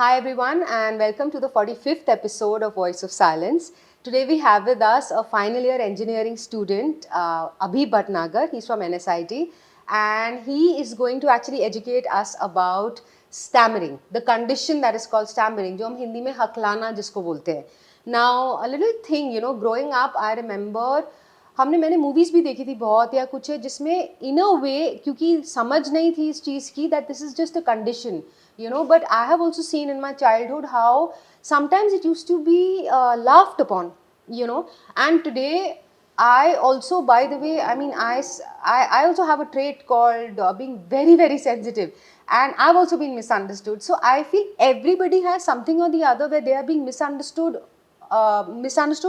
Hi everyone and welcome to the 45th episode of Voice of Silence. Today we have with us a final year engineering student, Abhi Bhatnagar. He's from NSIT and he is going to actually educate us about stammering, the condition that is called stammering, जो हम हिंदी में हकलाना जिसको बोलते हैं. Now a little thing, growing up I remember मैंने movies भी देखी थी बहुत या कुछ है जिसमें इन अ वे क्योंकि समझ नहीं थी इस चीज़ की that this is just a condition but I have also seen in my childhood how sometimes it used to be laughed upon, and today I also, by the way, I also have a trait called being very, very sensitive, and I've also been misunderstood. So I feel everybody has something or the other where they are being misunderstood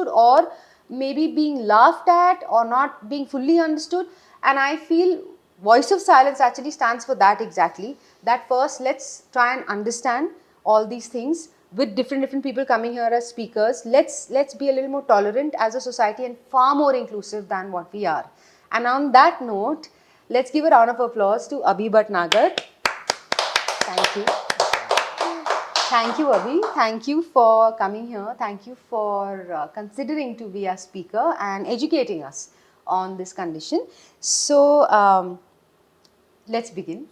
or maybe being laughed at or not being fully understood. And I feel Voice of Silence actually stands for that exactly. That first, let's try and understand all these things with different people coming here as speakers. Let's be a little more tolerant as a society and far more inclusive than what we are. And on that note, let's give a round of applause to Abhi Bhatnagar. Thank you. Thank you, Abhi. Thank you for coming here. Thank you for considering to be a speaker and educating us on this condition. So, let's begin.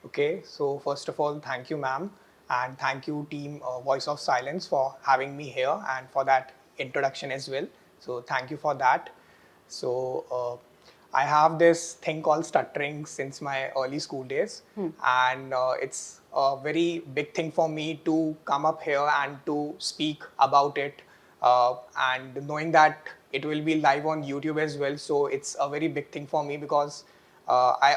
Okay, so first of all, thank you, ma'am, and thank you, team Voice of Silence, for having me here and for that introduction as well. So, thank you for that. So, I have this thing called stuttering since my early school days, and it's a very big thing for me to come up here and to speak about it, and knowing that it will be live on YouTube as well. So, it's a very big thing for me because I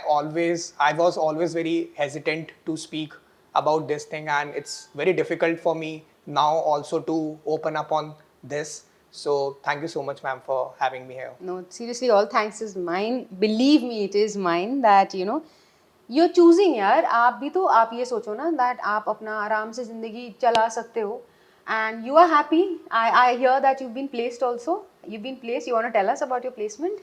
was always very hesitant to speak about this thing, and it's very difficult for me now also to open up on this. So thank you so much, ma'am, for having me here. No, seriously, all thanks is mine. Believe me, it is mine that, you're choosing यार. आप भी तो आप ये सोचो ना that आप अपना आराम से ज़िंदगी चला सकते हो and you are happy. I hear that you've been placed also. You've been placed. You want to tell us about your placement?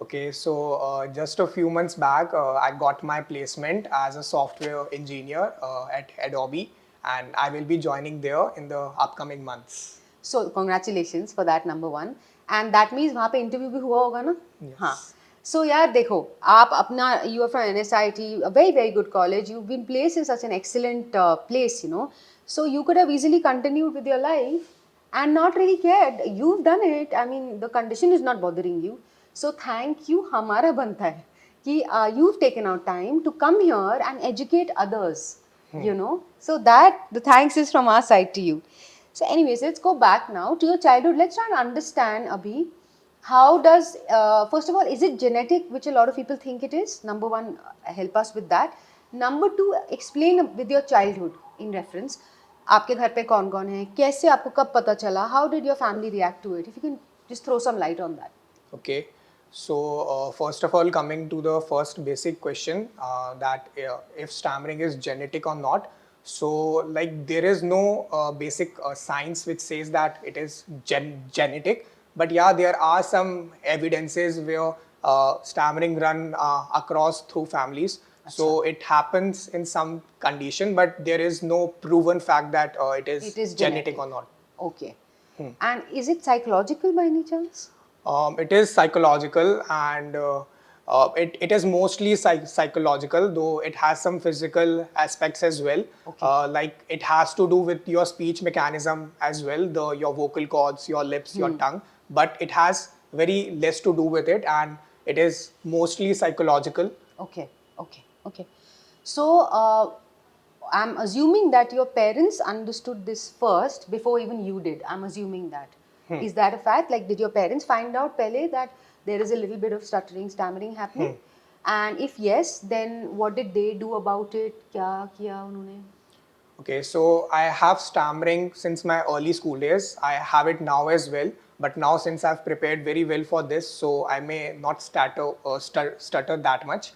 Okay, so just a few months back, I got my placement as a software engineer at Adobe, and I will be joining there in the upcoming months. So congratulations for that, number one. And that means वहाँ पे interview भी हुआ होगा ना? Yes. हाँ. So यार देखो, आप अपना you are from NSIT, a very very good college. You've been placed in such an excellent place, So you could have easily continued with your life and not really cared. You've done it. I mean, the condition is not bothering you. So thank you. हमारा बनता है कि you've taken out time to come here and educate others. So that the thanks is from our side to you. So anyways, let's go back now to your childhood. Let's try and understand, Abhi, how does, first of all, is it genetic, which a lot of people think it is? Number one, help us with that. Number two, explain with your childhood in reference. आपके घर पे कौन कौन है? कैसे आपको कब पता चला? How did your family react to it? If you can just throw some light on that. Okay. So first of all, coming to the first basic question, that if stammering is genetic or not. So like there is no basic science which says that it is genetic, but yeah, there are some evidences where stammering run across through families. So it happens in some condition, but there is no proven fact that it is genetic or not. Okay. And is it psychological by any chance? It is psychological, and it is mostly psychological, though it has some physical aspects as well. Okay. Like it has to do with your speech mechanism as well, your vocal cords, your lips, your tongue. But it has very less to do with it, and it is mostly psychological. Okay. So, I'm assuming that your parents understood this first before even you did. I'm assuming that. Is that a fact? Like, did your parents find out pehle that there is a little bit of stuttering, stammering happening? And if yes, then what did they do about it? क्या किया उन्होंने? Okay, so I have stammering since my early school days. I have it now as well. But now, since I've prepared very well for this, so I may not stutter that much.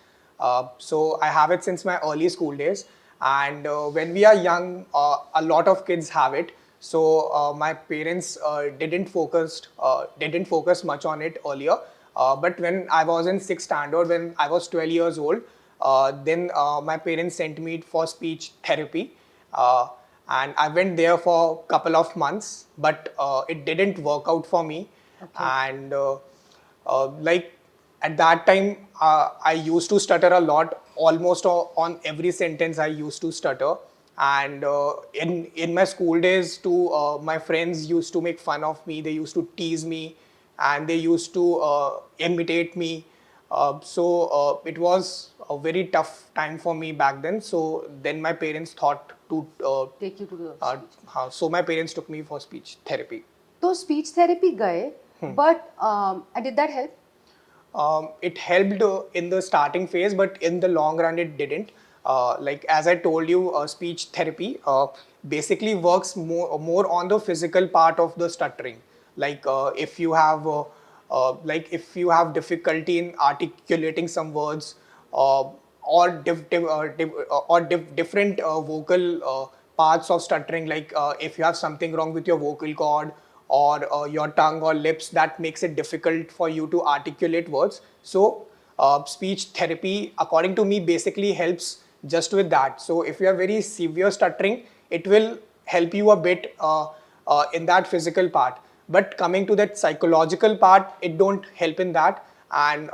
So I have it since my early school days. And when we are young, a lot of kids have it. So my parents didn't focus much on it earlier. But when I was in sixth standard, when I was 12 years old, then my parents sent me for speech therapy. Uh, and I went there for a couple of months, but it didn't work out for me. Okay. And like at that time, I used to stutter a lot. Almost on every sentence, I used to stutter. And in my school days, too, my friends used to make fun of me. They used to tease me, and they used to imitate me. It was a very tough time for me back then. So then my parents thought to Take you to the uh, speech. so my parents took me for speech therapy. तो speech therapy गए, but did that help? It helped in the starting phase, but in the long run, it didn't. Like as I told you, speech therapy basically works more on the physical part of the stuttering. Like if you have difficulty in articulating some words, or different vocal parts of stuttering, like if you have something wrong with your vocal cord, or your tongue or lips, that makes it difficult for you to articulate words. So speech therapy, according to me, basically helps just with that. So if you have very severe stuttering, it will help you a bit in that physical part. But coming to that psychological part, it don't help in that. And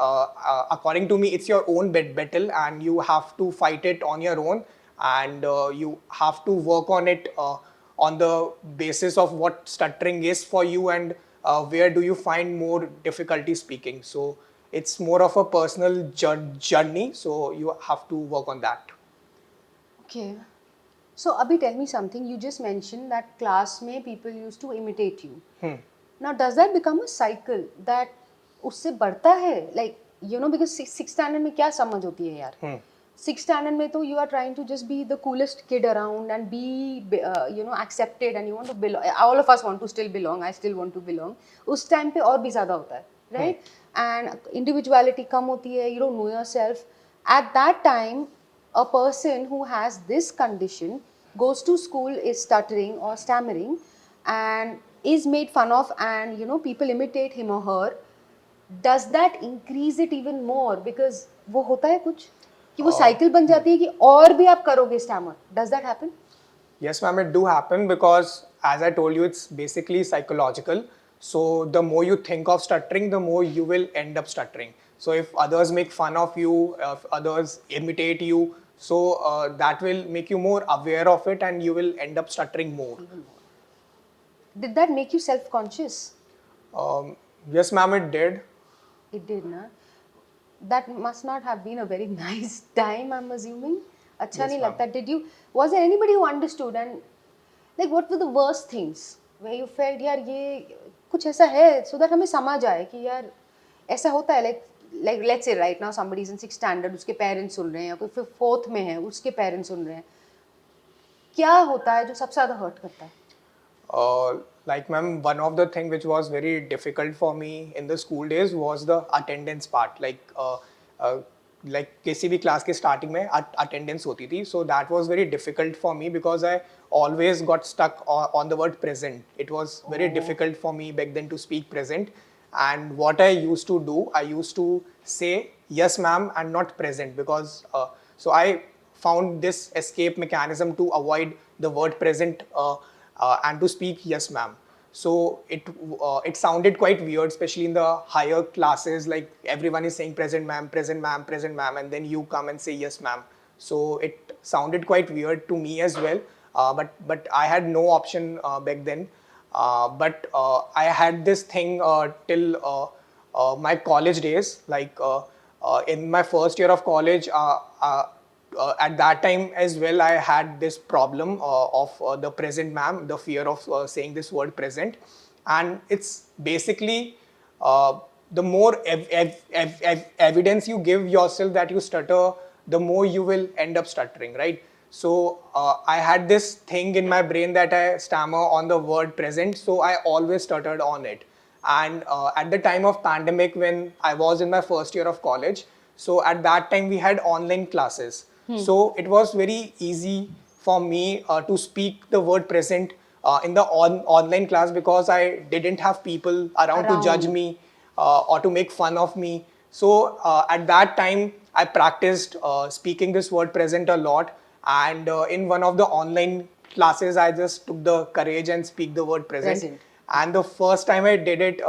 according to me, it's your own battle, and you have to fight it on your own, and you have to work on it on the basis of what stuttering is for you, and where do you find more difficulty speaking. So it's more of a personal journey, so you have to work on that. Okay. So, Abhi, tell me something. You just mentioned that class में people used to imitate you. Now, does that become a cycle that उससे बढ़ता है? Like, you know, because sixth standard में क्या समझ होती है यार? Sixth standard में तो you are trying to just be the coolest kid around and be, you know, accepted, and you want to belong. All of us want to still belong. I still want to belong. उस time पे और भी ज़्यादा होता है, right? And individuality कम होती है. You don't know yourself. At that time, a person who has this condition goes to school is stuttering or stammering and is made fun of, and you know, people imitate him or her. Does that increase it even more? Because वो होता है कुछ कि वो cycle बन जाती है कि और भी आप करोगे stammer. Does that happen? Yes, ma'am, it do happen because, as I told you, it's basically psychological. So the more you think of stuttering, the more you will end up stuttering. So if others make fun of you, if others imitate you, so that will make you more aware of it, and you will end up stuttering more. Even more. Did that make you self-conscious? Um, yes, ma'am, it did. It did, na? That must not have been a very nice time, I'm assuming. अच्छा Yes, नहीं ma'am. लगता. Did you? Was there anybody who understood, and like what were the worst things where you felt यार ये कुछ ऐसा है, so that हमें समझ आए कि यार ऐसा होता है. Like let's say right now somebody is in sixth standard, उसके parents सुन रहे हैं, या कोई fourth में है, उसके parents सुन रहे हैं. क्या होता है जो सबसे ज़्यादा hurt करता है? Like ma'am, one of the thing which was very difficult for me in the school days was the attendance part. Uh, like किसी भी class के starting में attendance होती थी, so that was very difficult for me because I always got stuck on the word present. It was very difficult for me back then to speak present, and what I used to do, I used to say yes ma'am and not present, because so I found this escape mechanism to avoid the word present and to speak yes ma'am. So it sounded quite weird, especially in the higher classes. Like everyone is saying present ma'am, present ma'am, present ma'am, and then you come and say yes ma'am. So it sounded quite weird to me as well. But I had no option back then. But I had this thing till my college days. In my first year of college, at that time as well, I had this problem of the present ma'am, the fear of saying this word present. And it's basically the more evidence you give yourself that you stutter, the more you will end up stuttering, right? So I had this thing in my brain that I stammer on the word present, so I always stuttered on it. And at the time of pandemic, when I was in my first year of college, so at that time we had online classes. So it was very easy for me to speak the word present in the online class, because I didn't have people around to judge Around. me or to make fun of me. So at that time, I practiced speaking this word present a lot. And in one of the online classes, I just took the courage and speak the word present. Present. And the first time I did it,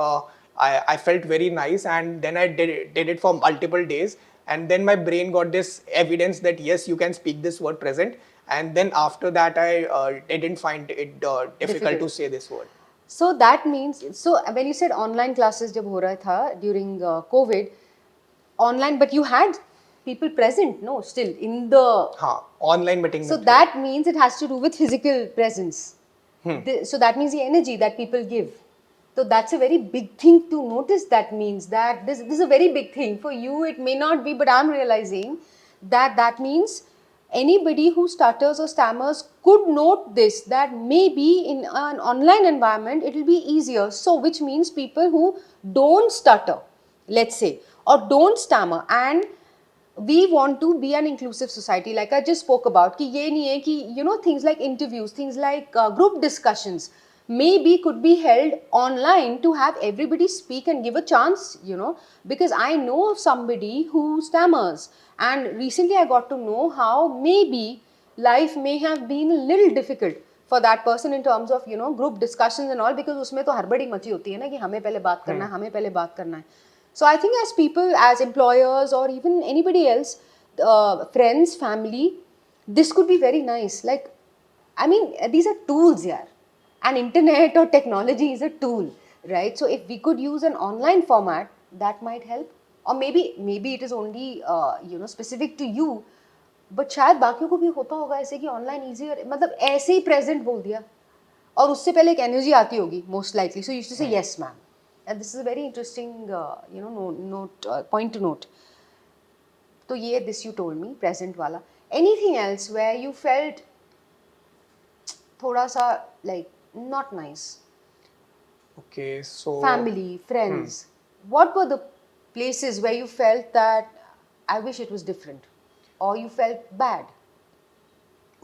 I felt very nice, and then I did it for multiple days, and then my brain got this evidence that yes, you can speak this word present, and then after that I didn't find it difficult to say this word. So that means, so when you said online classes जब हो रहा था during COVID, online, but you had people present, no, still in the. हाँ, online meeting So में थे. that means it has to do with physical presence. So that means the energy that people give. So that's a very big thing to notice. That means that this is a very big thing. For you, it may not be, but I'm realizing that that means anybody who stutters or stammers could note this, that maybe in an online environment it will be easier. So which means people who don't stutter, let's say, or don't stammer, and we want to be an inclusive society, like I just spoke about, कि ये नहीं है कि you know, things like interviews, things like group discussions maybe could be held online to have everybody speak and give a chance, you know, because I know of somebody who stammers, and recently I got to know how maybe life may have been a little difficult for that person in terms of, you know, group discussions and all, because उसमें तो हड़बड़ी मची होती है ना कि हमें पहले बात करना है, हमें पहले बात करना है. So I think as people, as employers, or even anybody else, friends, family, this could be very nice. Like, I mean, these are tools, yeah. And internet or technology is a tool, right? So if we could use an online format, that might help. Or maybe it is only you know, specific to you. But शायद बाकियों को भी होता होगा ऐसे कि online easier, मतलब ऐसे ही present बोल दिया और उससे पहले एक energy आती होगी most likely. So you used to say yes, ma'am. And this is a very interesting, you know, point to note. So yeah, this you told me, present wala. Anything else where you felt thoda sa like not nice? Okay, so Family, friends. What were the places where you felt that I wish it was different, or you felt bad?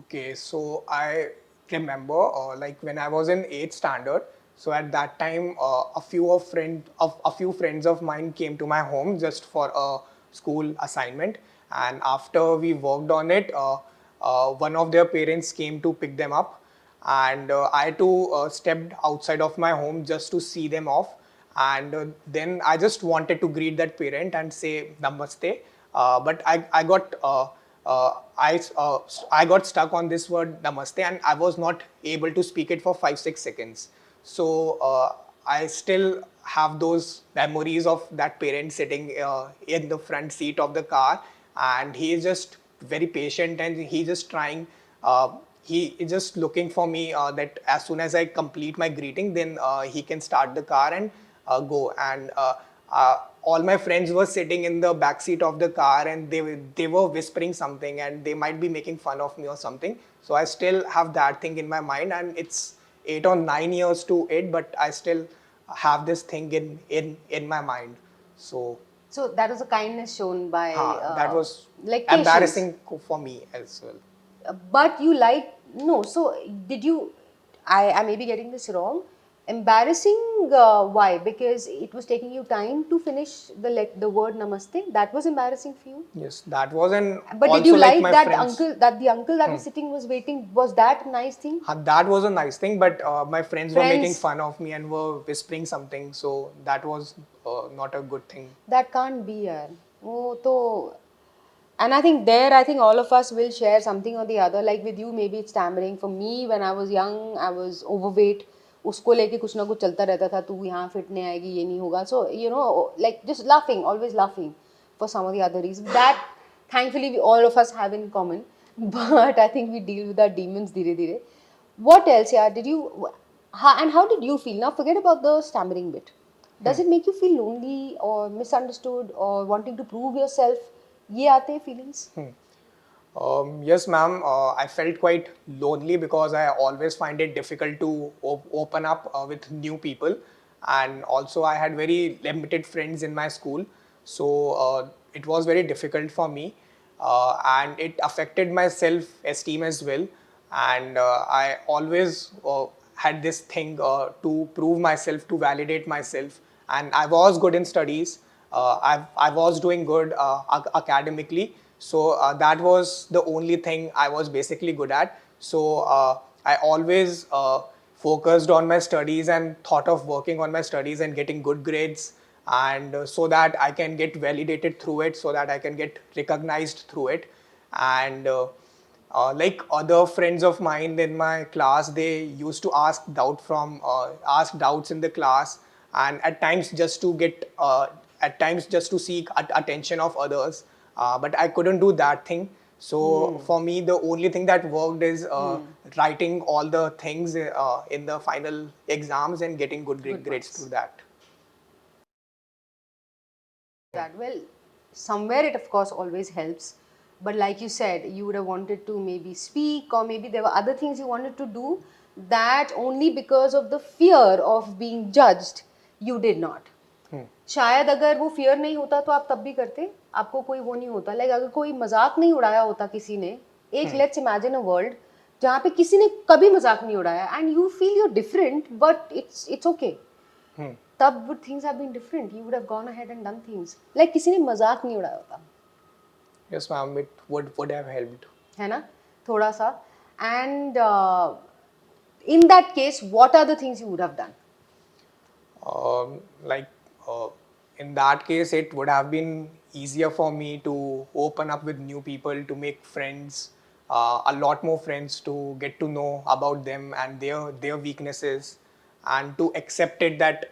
Okay, so I remember like when I was in 8th standard. So at that time, a few friends of mine came to my home just for a school assignment, and after we worked on it, one of their parents came to pick them up, and I too stepped outside of my home just to see them off, and then I just wanted to greet that parent and say namaste, but I got uh, I, uh, I got stuck on this word namaste, and I was not able to speak it for 5-6 seconds. So I still have those memories of that parent sitting in the front seat of the car, and he is just very patient, and he just trying. He is just looking for me that as soon as I complete my greeting, then he can start the car and go. And all my friends were sitting in the back seat of the car, and they were whispering something, and they might be making fun of me or something. So I still have that thing in my mind, and it's 8 or 9 years to it, but I still have this thing in my mind. So So that was a kindness shown by that was like patience. embarrassing for me as well. But you like, no, so did you, I may be getting this wrong. Embarrassing, why? Because it was taking you time to finish the word namaste. That was embarrassing for you. Yes, that was, and But did also you like like my that friends. uncle, that the uncle that was sitting was waiting? Was that a nice thing? That was a nice thing, but my friends were making Friends, fun of me and were whispering something, so that was not a good thing. that can't be, yaar. Oh, to. And I think there, I think all of us will share something or the other. Like with you, maybe it's stammering. For me, when I was young, I was overweight. उसको लेके कुछ ना कुछ चलता रहता था, तू यहाँ फिट नहीं आएगी, ये नहीं होगा. So you know, like just laughing, always laughing for some of the other reasons. That thankfully we all of us have in common. But I think we deal with our demons धीरे धीरे. What else, yeah? Did you? And how did you feel? Now forget about the stammering bit. Does it make you feel lonely or misunderstood or wanting to prove yourself? ये आते हैं feelings. Yes, ma'am. I felt quite lonely because I always find it difficult to open up with new people, and also I had very limited friends in my school, so it was very difficult for me, and it affected my self-esteem as well. And I always had this thing to prove myself, to validate myself, and I was good in studies. I was doing good academically, so that was the only thing I was basically good at. So I always focused on my studies and thought of working on my studies and getting good grades, and so that I can get validated through it, so that I can get recognized through it. And like other friends of mine in my class, they used to ask doubts in the class, and at times just to get at times just to seek attention of others. But I couldn't do that thing. So for me, the only thing that worked is writing all the things in the final exams and getting good grades through that. That well, somewhere it of course always helps, but like you said, you would have wanted to maybe speak, or maybe there were other things you wanted to do that only because of the fear of being judged you did not. शायद अगर वो fear नहीं होता तो आप तब भी करते, आपको कोई वो नहीं होता, लाइक अगर कोई मजाक नहीं उड़ाया होता किसी ने, एक लेट्स इमेजिन अ वर्ल्ड जहाँ पे किसी ने कभी मजाक नहीं उड़ाया and you feel you're different but it's okay, तब would things have been different, you would have gone ahead and done things, like किसी ने मजाक नहीं उड़ाया होता. Yes, ma'am, it would have helped. है ना, थोड़ा सा. And in that case, what are the things you would have done? Like in that case, it would have been easier for me to open up with new people, to make friends, a lot more friends, to get to know about them and their weaknesses, and to accept it that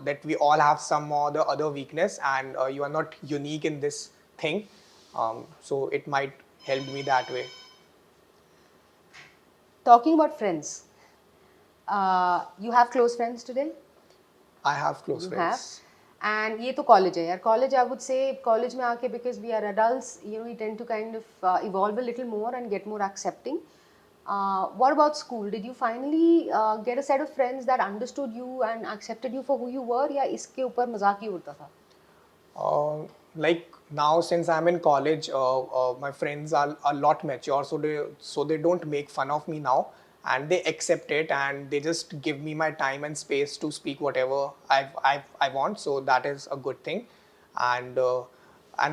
that we all have some or the other weakness, and you are not unique in this thing. So it might help me that way. Talking about friends, you have close friends today? I have close You friends. have. And ये तो college है यार. College, I would say, college में आके, because we are adults, you know, we tend to kind of evolve a little more and get more accepting. What about school? Did you finally get a set of friends that understood you and accepted you for who you were, या इसके ऊपर मजाक ही उड़ता था? Like now, since I'm in college, my friends are a lot mature, so they don't make fun of me now, and they accept it, and they just give me my time and space to speak whatever I want. So that is a good thing, and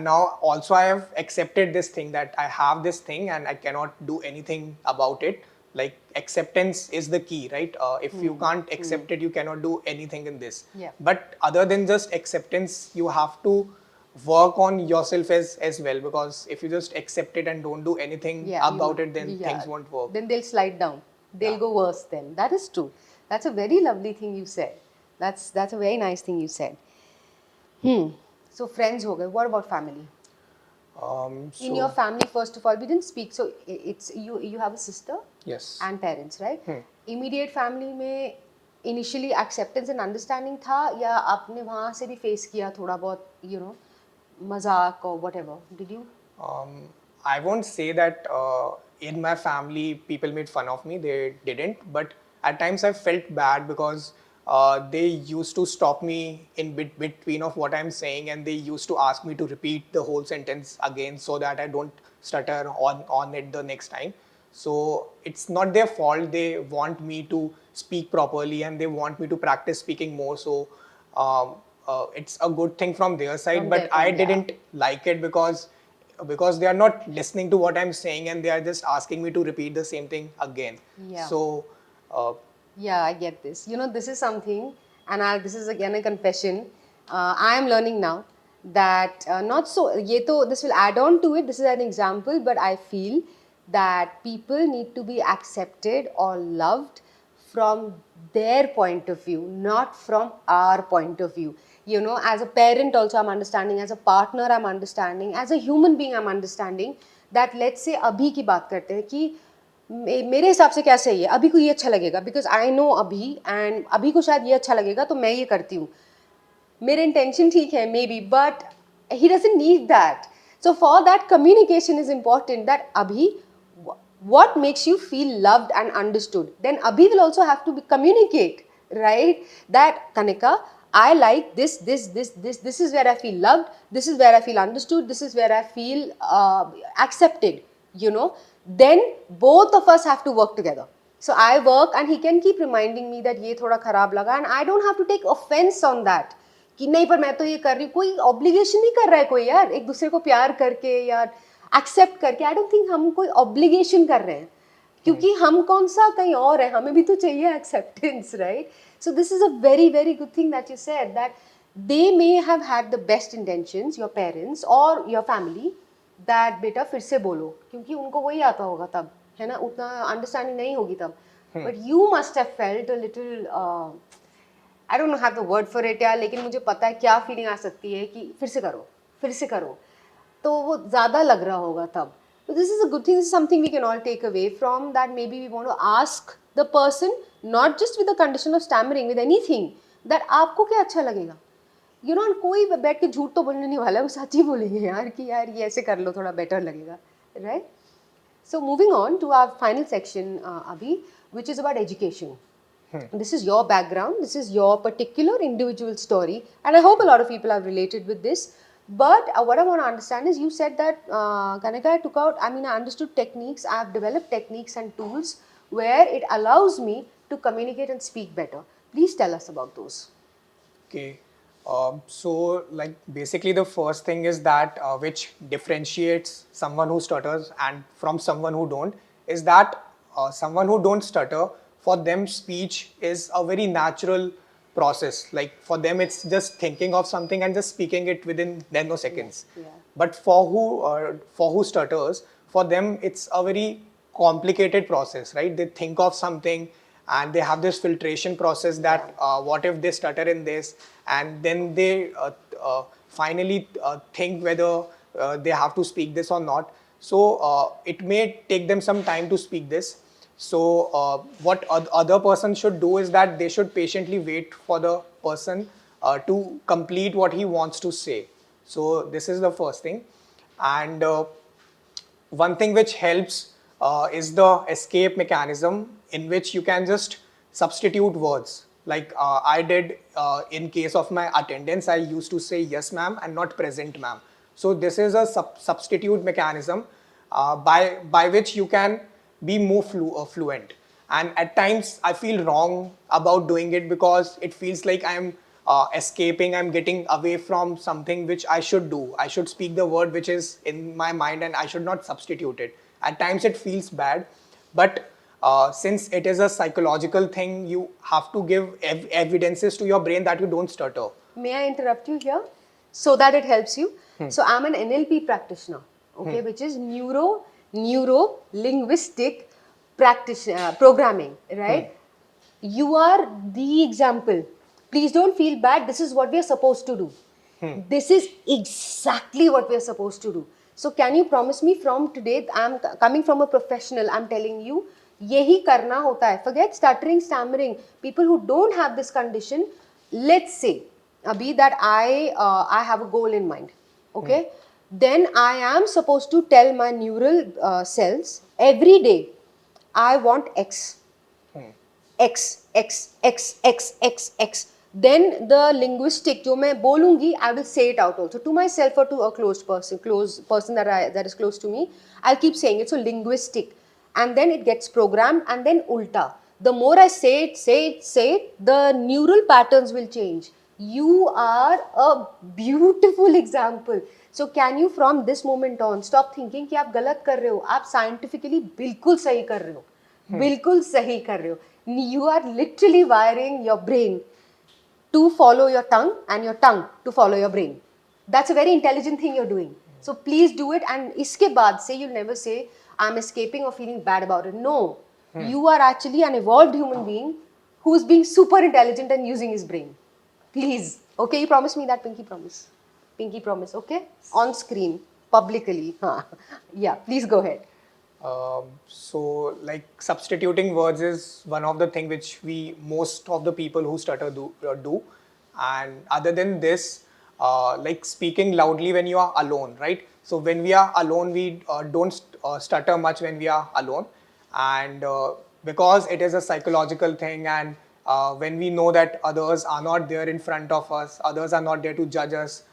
now also I have accepted this thing, that I have this thing and I cannot do anything about it. Like acceptance is the key, right? If you can't accept it, you cannot do anything in this. Yeah. But other than just acceptance, you have to work on yourself as well, because if you just accept it and don't do anything Yeah, about it, then yeah, things won't work. Then they'll slide down. They'll Yeah. go worse then. That is true. That's a very lovely thing you said. That's a very nice thing you said. So friends हो गए. What about family? In your So family, first of all, we didn't speak. So it's you have a sister yes. and parents, right? Immediate family में initially acceptance and understanding था, या आपने वहाँ से भी face किया थोड़ा बहुत, you know, मजाक or whatever? Did you? I won't say that in my family people made fun of me. They didn't, but at times I felt bad, because they used to stop me in between of what I'm saying, and they used to ask me to repeat the whole sentence again, so that I don't stutter on it the next time. So it's not their fault. They want me to speak properly, and they want me to practice speaking more. So it's a good thing from their side, From but their I point, yeah. didn't like it, because they are not listening to what I'm saying, and they are just asking me to repeat the same thing again. Yeah. So Yeah, I get this. You know, this is something, and this is again a confession. I am learning now that not so. This will add on to it. This is an example, but I feel that people need to be accepted or loved from their point of view, not from our point of view. You know, as a parent also I'm understanding, as a partner I'm understanding, as a human being I'm understanding that, let's say अभी की बात करते हैं कि मेरे हिसाब से क्या सही है, अभी को ये अच्छा लगेगा, बिकॉज आई नो अभी, एंड अभी को शायद ये अच्छा लगेगा तो मैं ये करती हूँ, मेरे इंटेंशन ठीक है may be, but he doesn't need that. So for that, communication is important, that Abhi, what makes you feel loved and understood, then Abhi will also have to communicate, right? That Kanika, I like this is where I feel loved, this is where I feel understood, this is where I feel accepted, you know. Then both of us have to work together. So I work and he can keep reminding me that ये थोड़ा खराब लगा, and I don't have to take offense on that कि नहीं पर मैं तो ये कर रही हूँ. कोई ऑब्लिगेशन नहीं कर रहा है कोई यार, एक दूसरे को प्यार करके या एक्सेप्ट करके. आई डोंट थिंक हम कोई ऑब्लिगेशन कर रहे हैं. क्योंकि हम कौन सा कहीं और है, हमें भी तो चाहिए acceptance, right? So this is a very very good thing that you said, that they may have had the best intentions, your parents और योर फैमिली, दैट बेटा फिर से बोलो, क्योंकि उनको वही आता होगा तब, है ना, उतना अंडरस्टैंडिंग नहीं होगी तब. But you must have felt a little, I don't have the word for it यार, लेकिन मुझे पता है क्या फीलिंग आ सकती है कि फिर से करो, फिर से करो, तो वो ज़्यादा लग रहा होगा तब. So this is a good thing, this is something we can all take away from, that maybe we want to ask the person, not just with the condition of stammering, with anything, that आपको क्या अच्छा लगेगा. You know, कोई बैठ के झूठ तो बोलने नहीं वाला है, वो सच ही बोलेंगे यार कि यार ये ऐसे कर लो थोड़ा बेटर लगेगा, right? So moving on to our final section, Abhi, which is about education. This is your background, this is your particular individual story, and I hope a lot of people have related with this. But what I want to understand is, you said that Kanika, I took out, I mean, I understood techniques, I have developed techniques and tools where it allows me to communicate and speak better. Please tell us about those. Okay. So, like, basically, the first thing is that which differentiates someone who stutters and from someone who don't, is that someone who don't stutter, for them speech is a very natural process. Like, for them, it's just thinking of something and just speaking it within nanoseconds. Yeah. But for who stutters, for them it's a very complicated process, right? They think of something and they have this filtration process that what if they stutter in this, and then they finally think whether they have to speak this or not. So it may take them some time to speak this. So what other person should do is that they should patiently wait for the person to complete what he wants to say. So this is the first thing. And one thing which helps is the escape mechanism, in which you can just substitute words. Like I did in case of my attendance, I used to say yes ma'am and not present ma'am. So this is a substitute mechanism by which you can be more fluent. And at times I feel wrong about doing it, because it feels like I'm escaping, I'm getting away from something which I should do. I should speak the word which is in my mind and I should not substitute it. At times it feels bad, but since it is a psychological thing, you have to give evidences to your brain that you don't stutter. May I interrupt you here so that it helps you? So I'm an NLP practitioner, okay, which is neuro linguistic programming, right? You are the example. Please don't feel bad. This is what we are supposed to do. This is exactly what we are supposed to do. So can you promise me, from today, I'm coming from a professional, I'm telling you, यही करना होता है. Forget stuttering, stammering. People who don't have this condition, let's say, Abhi, that I have a goal in mind, okay? Then I am supposed to tell my neural cells every day, I want X. X, X, X, X, X, X. Then the linguistic, जो मैं बोलूँगी, I will say it out also to myself or to a close person that is close to me. I'll keep saying it. So linguistic, and then it gets programmed, and then ulta. The more I say it, the neural patterns will change. You are a beautiful example. So can you from this moment on stop thinking कि आप गलत कर रहे हो, आप scientifically बिल्कुल सही कर रहे हो, बिल्कुल सही कर रहे हो. You are literally wiring your brain to follow your tongue and your tongue to follow your brain. That's a very intelligent thing you're doing. So please do it, and iske baad se you'll never say I'm escaping or feeling bad about it. No, you are actually an evolved human being who's being super intelligent and using his brain. Please, okay, you promise me that, pinky promise. Pinky promise, okay? On screen, publicly. Yeah, please go ahead. So, like, substituting words is one of the thing which most of the people who stutter do. And other than this, like speaking loudly when you are alone, right? So when we are alone, we don't stutter much when we are alone. And because it is a psychological thing, and when we know that others are not there in front of us, others are not there to judge us,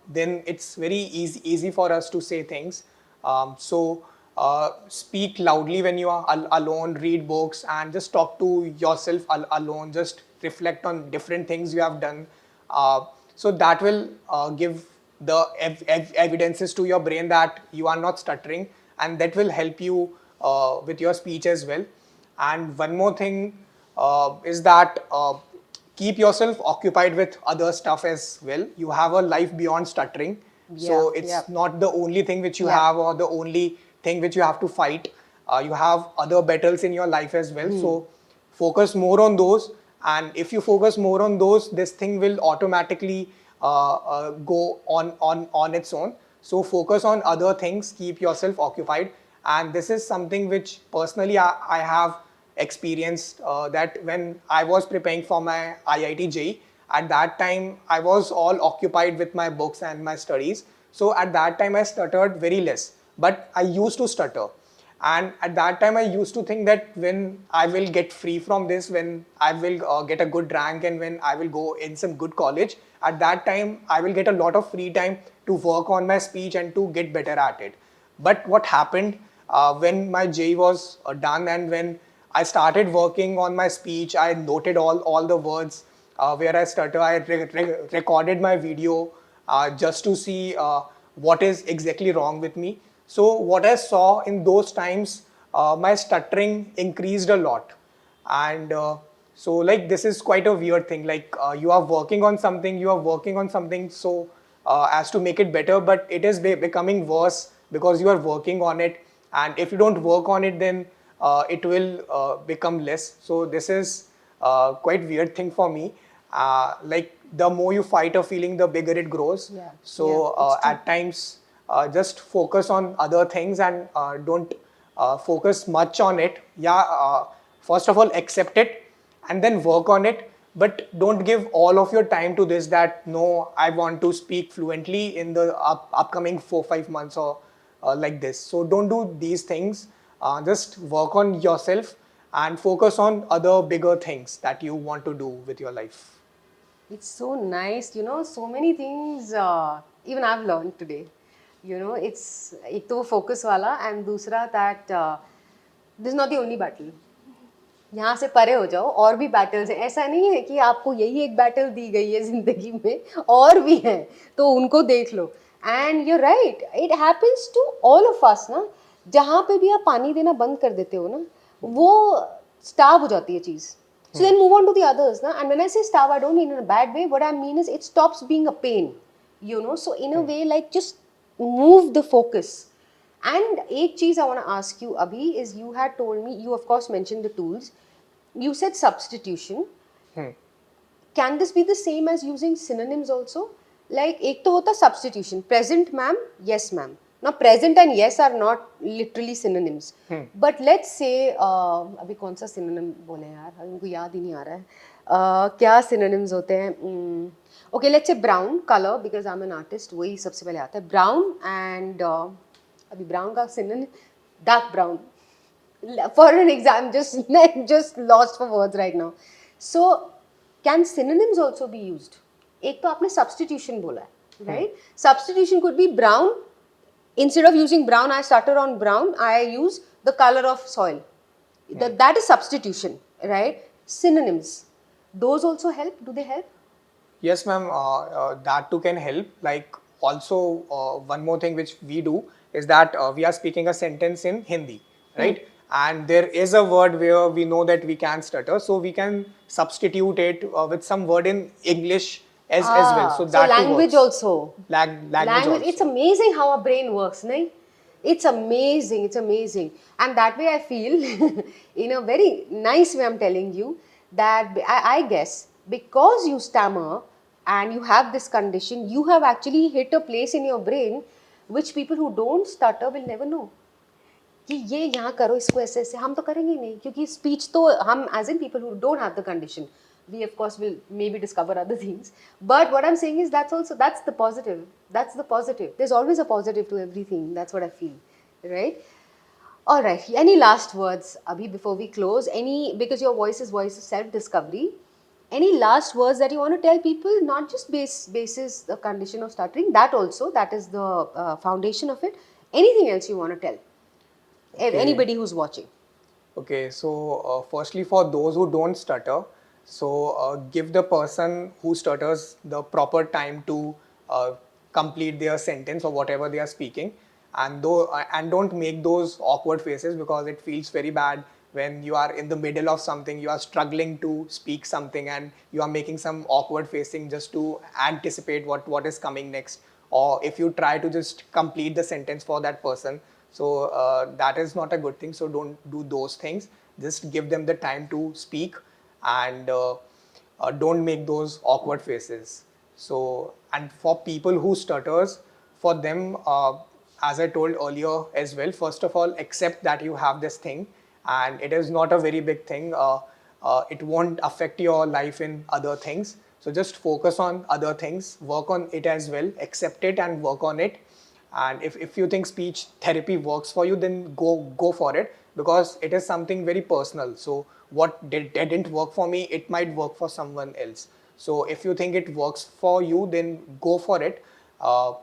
then it's very easy for us to say things. So speak loudly when you are alone, read books, and just talk to yourself alone. Just reflect on different things you have done. So that will give the evidences to your brain that you are not stuttering, and that will help you with your speech as well. And one more thing is that keep yourself occupied with other stuff as well. You have a life beyond stuttering. Yeah, So yeah, it's not the only thing which you yeah. have or the only thing which you have to fight. You have other battles in your life as well. So focus more on those. And if you focus more on those, this thing will automatically go on its own. So focus on other things, keep yourself occupied. And this is something which personally I have experienced, that when I was preparing for my IIT JEE, at that time I was all occupied with my books and my studies. So at that time I stuttered very less, but I used to stutter. And at that time I used to think that when I will get free from this, when I will get a good rank, and when I will go in some good college, at that time I will get a lot of free time to work on my speech and to get better at it. But what happened when my JEE was done, and when I started working on my speech, I noted all the words where I stutter. I recorded my video just to see what is exactly wrong with me. So what I saw in those times, my stuttering increased a lot. And so like this is quite a weird thing. Like you are working on something, so as to make it better, but it is becoming worse because you are working on it. And if you don't work on it, then it will become less. So this is quite weird thing for me. Like the more you fight a feeling, the bigger it grows. Yeah, yeah, So it's true. at times, just focus on other things, and don't focus much on it. Yeah, first of all, accept it and then work on it. But don't give all of your time to this, that no, I want to speak fluently in the upcoming 4 5 months, or like this. So don't do these things. Just work on yourself and focus on other bigger things that you want to do with your life. It's so nice, so many things even I've learned today. It's एक तो focus वाला and दूसरा that this is not the only battle. यहाँ से परे हो जाओ, और भी battles हैं. ऐसा नहीं है कि आपको यही एक battle दी गई है जिंदगी में, और भी हैं, तो उनको देख लो. And you're right, it happens to all of us ना. जहाँ पे भी आप पानी देना बंद कर देते हो ना, वो starve हो जाती है चीज़. So then move on to the others. Na? And when I say starve, I don't mean in a bad way. What I mean is it stops being a pain. So in a way, like just move the focus. And एक चीज़ I want to ask you, Abhi, is you had told me, you of course mentioned the tools. You said substitution. Can this be the same as using synonyms also? Like एक तो होता substitution. Present ma'am, yes ma'am. Now present and yes are not literally synonyms. But let's say अभी कौन सा synonym बोले यार, उनको याद ही नहीं आ रहा है. क्या synonyms होते हैं? Okay, let's say brown color, because I'm an artist. वही सबसे पहले आता है. Brown and अभी brown का synonym dark brown. For an exam, just lost for words right now. So can synonyms also be used? एक तो आपने substitution बोला है, right? Substitution could be brown. Instead of using brown, I stutter on brown. I use the color of soil. That is substitution, right? Synonyms. Those also help. Do they help? Yes, ma'am. That too can help. Like also, one more thing which we do is that we are speaking a sentence in Hindi, right? And there is a word where we know that we can stutter, so we can substitute it with some word in English as well. So So that too language works. also. Language also. It's amazing how our brain works, nahi? It's amazing. It's amazing. And that way I feel, in a very nice way, I'm telling you that I guess because you stammer and you have this condition, you have actually hit a place in your brain which people who don't stutter will never know. कि ये यहाँ करो, इसको ऐसे ऐसे, हम तो करेंगे ही नहीं, क्योंकि स्पीच तो हम as in people who don't have the condition, we of course will maybe discover other things. But what I'm saying is that's the positive. That's the positive. There's always a positive to everything. That's what I feel, right? All right. Any last words, Abhi, before we close? Because your voice is voice of self-discovery. Any last words that you want to tell people? Not just basis the condition of stuttering. That also, that is the foundation of it. Anything else you want to tell? Okay. Anybody who's watching. Okay, so firstly, for those who don't stutter, so give the person who stutters the proper time to complete their sentence or whatever they are speaking. and don't make those awkward faces, because it feels very bad when you are in the middle of something, you are struggling to speak something, and you are making some awkward facing just to anticipate what is coming next, or if you try to just complete the sentence for that person. So that is not a good thing, so don't do those things. Just give them the time to speak, and don't make those awkward faces. So, and for people who stutters, for them, as I told earlier as well, first of all, accept that you have this thing, and it is not a very big thing. It won't affect your life in other things. So just focus on other things, work on it as well, accept it and work on it. And if you think speech therapy works for you, then go for it, because it is something very personal. So what didn't work for me, it might work for someone else. So if you think it works for you, then go for it. uh,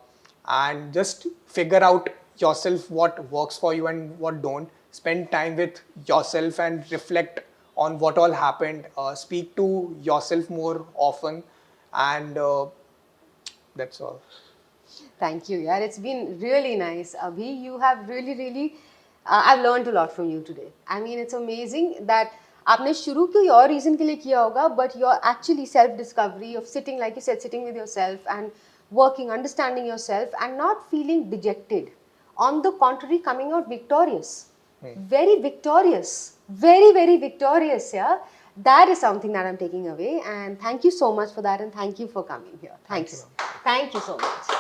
and just figure out yourself what works for you and what don't. Spend time with yourself and reflect on what all happened. Speak to yourself more often, and that's all. Thank you, yaar. It's been really nice. Abhi, you have really, I've learned a lot from you today. I mean, it's amazing that आपने शुरू कोई और reason के लिए किया होगा, but you're actually self-discovery of sitting, like you said, sitting with yourself and working, understanding yourself and not feeling dejected. On the contrary, coming out victorious. Very victorious. Very victorious, yeah. That is something that I'm taking away. And thank you so much for that. And thank you for coming here. Thank you, Thanks. ma'am. Thank you so much.